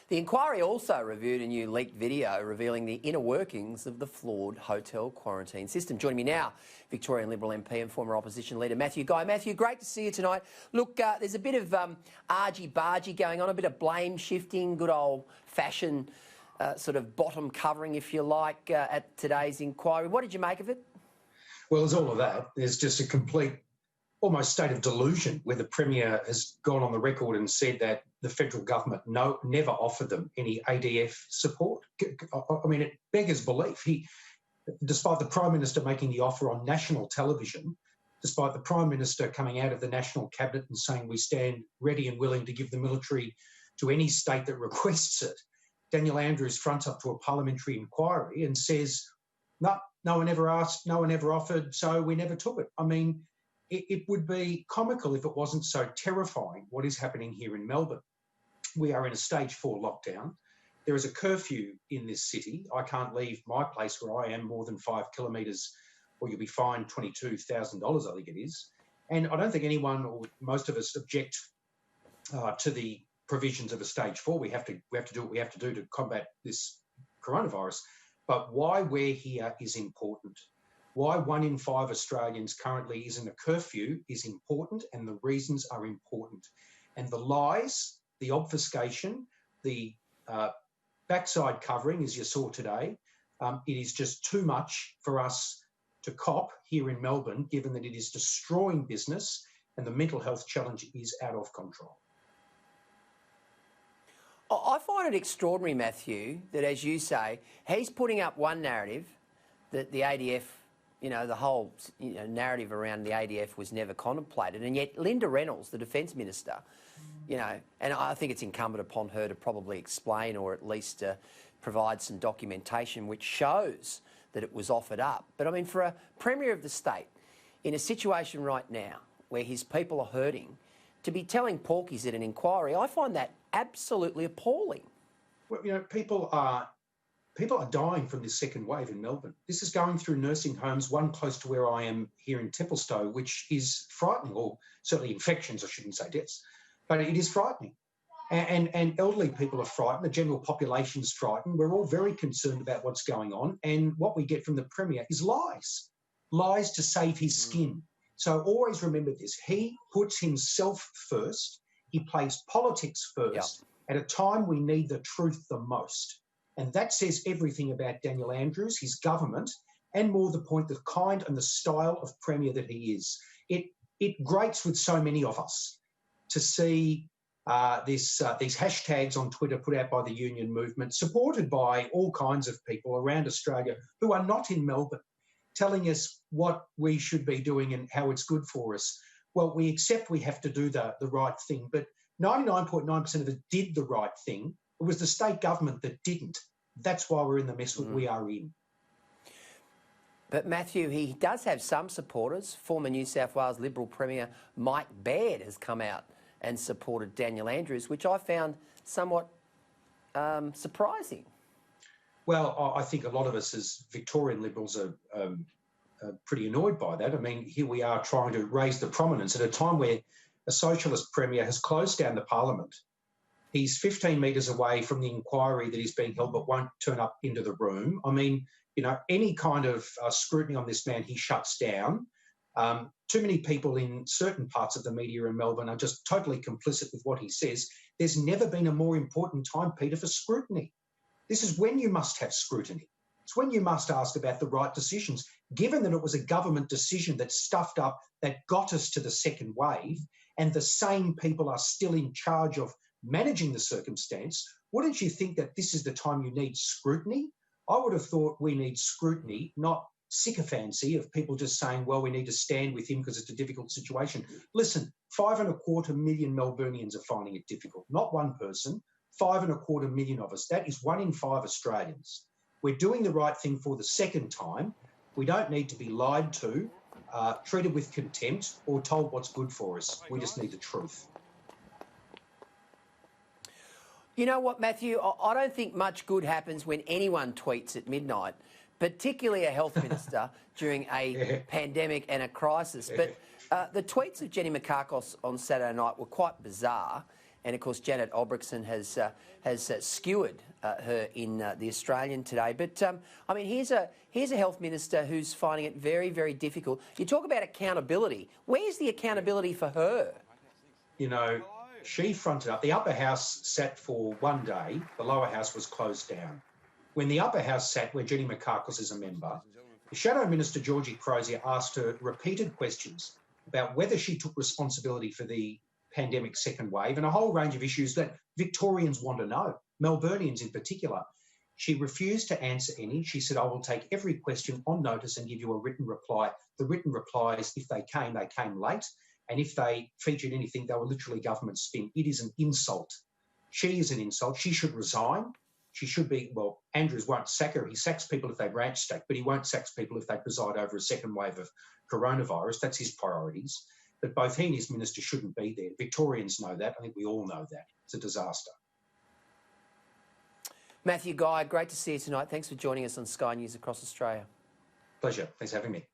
The inquiry also reviewed a new leaked video revealing the inner workings of the flawed hotel quarantine system. Joining me now, Victorian Liberal MP and former opposition leader Matthew Guy. Matthew, great to see you tonight. Look, there's a bit of argy-bargy going on, a bit of blame shifting, good old-fashioned sort of bottom covering, if you like, at today's inquiry. What did you make of it? Well, there's all of that. There's just a complete, almost state of delusion where the Premier has gone on the record and said that the federal government never offered them any ADF support. I mean, it beggars belief. Despite the Prime Minister making the offer on national television, despite the Prime Minister coming out of the National Cabinet and saying we stand ready and willing to give the military to any state that requests it, Daniel Andrews fronts up to a parliamentary inquiry and says, no one ever asked, no one ever offered, so we never took it. I mean, it would be comical if it wasn't so terrifying what is happening here in Melbourne. We are in a stage 4 lockdown. There is a curfew in this city. I can't leave my place where I am more than 5 kilometres or you'll be fined $22,000, I think it is. And I don't think anyone or most of us object to the provisions of a stage 4. We have to do what we have to do to combat this coronavirus. But why we're here is important. Why 1 in 5 Australians currently is in a curfew is important, and the reasons are important. And the lies, the obfuscation, the backside covering, as you saw today, it is just too much for us to cop here in Melbourne, given that it is destroying business and the mental health challenge is out of control. I find it extraordinary, Matthew, that, as you say, he's putting up one narrative that the ADF, the whole narrative around the ADF was never contemplated, and yet Linda Reynolds, the Defence Minister, and I think it's incumbent upon her to probably explain or at least provide some documentation which shows that it was offered up. But I mean, for a Premier of the state, in a situation right now where his people are hurting, to be telling porkies at an inquiry, I find that absolutely appalling. Well, people are dying from this second wave in Melbourne. This is going through nursing homes, one close to where I am here in Templestowe, which is frightening, or certainly infections, I shouldn't say deaths, but it is frightening. And elderly people are frightened, the general population is frightened. We're all very concerned about what's going on, and what we get from the Premier is lies to save his skin. So always remember this, he puts himself first, he plays politics first at a time we need the truth the most. And that says everything about Daniel Andrews, his government, and more the point, the kind and the style of Premier that he is. It grates with so many of us to see these hashtags on Twitter put out by the union movement, supported by all kinds of people around Australia who are not in Melbourne, telling us what we should be doing and how it's good for us. Well, we accept we have to do the right thing, but 99.9% of us did the right thing. It was the state government that didn't. That's why we're in the mess that we are in. But Matthew, he does have some supporters. Former New South Wales Liberal Premier Mike Baird has come out and supported Daniel Andrews, which I found somewhat surprising. Well, I think a lot of us as Victorian Liberals are pretty annoyed by that. I mean, here we are trying to raise the prominence at a time where a socialist Premier has closed down the Parliament. He's 15 metres away from the inquiry that is being held but won't turn up into the room. I mean, any kind of scrutiny on this man, he shuts down. Too many people in certain parts of the media in Melbourne are just totally complicit with what he says. There's never been a more important time, Peter, for scrutiny. This is when you must have scrutiny. It's when you must ask about the right decisions. Given that it was a government decision that stuffed up, that got us to the second wave, and the same people are still in charge of managing the circumstance, wouldn't you think that this is the time you need scrutiny? I would have thought we need scrutiny, not sycophancy of people just saying, well, we need to stand with him because it's a difficult situation. Listen, 5.25 million Melburnians are finding it difficult. Not one person, 5.25 million of us. That is 1 in 5 Australians. We're doing the right thing for the second time. We don't need to be lied to, treated with contempt, or told what's good for us. We just need the truth. You know what, Matthew? I don't think much good happens when anyone tweets at midnight, particularly a health minister during a pandemic and a crisis. But the tweets of Jenny Mikakos on Saturday night were quite bizarre, and of course Janet Albrechtsen has skewered her in the Australian today. But I mean, here's a health minister who's finding it very, very difficult. You talk about accountability. Where's the accountability for her? You know, she fronted up. The upper house sat for one day. The lower house was closed down. When the upper house sat, where Jenny Mikakos is a member, the Shadow Minister Georgie Crozier asked her repeated questions about whether she took responsibility for the pandemic second wave and a whole range of issues that Victorians want to know, Melburnians in particular. She refused to answer any. She said, I will take every question on notice and give you a written reply. The written replies, if they came late. And if they featured anything, they were literally government spin. It is an insult. She is an insult. She should resign. She should be, well, Andrews won't sack her. He sacks people if they ranch stack, but he won't sack people if they preside over a second wave of coronavirus. That's his priorities. But both he and his minister shouldn't be there. Victorians know that. I think we all know that. It's a disaster. Matthew Guy, great to see you tonight. Thanks for joining us on Sky News Across Australia. Pleasure. Thanks for having me.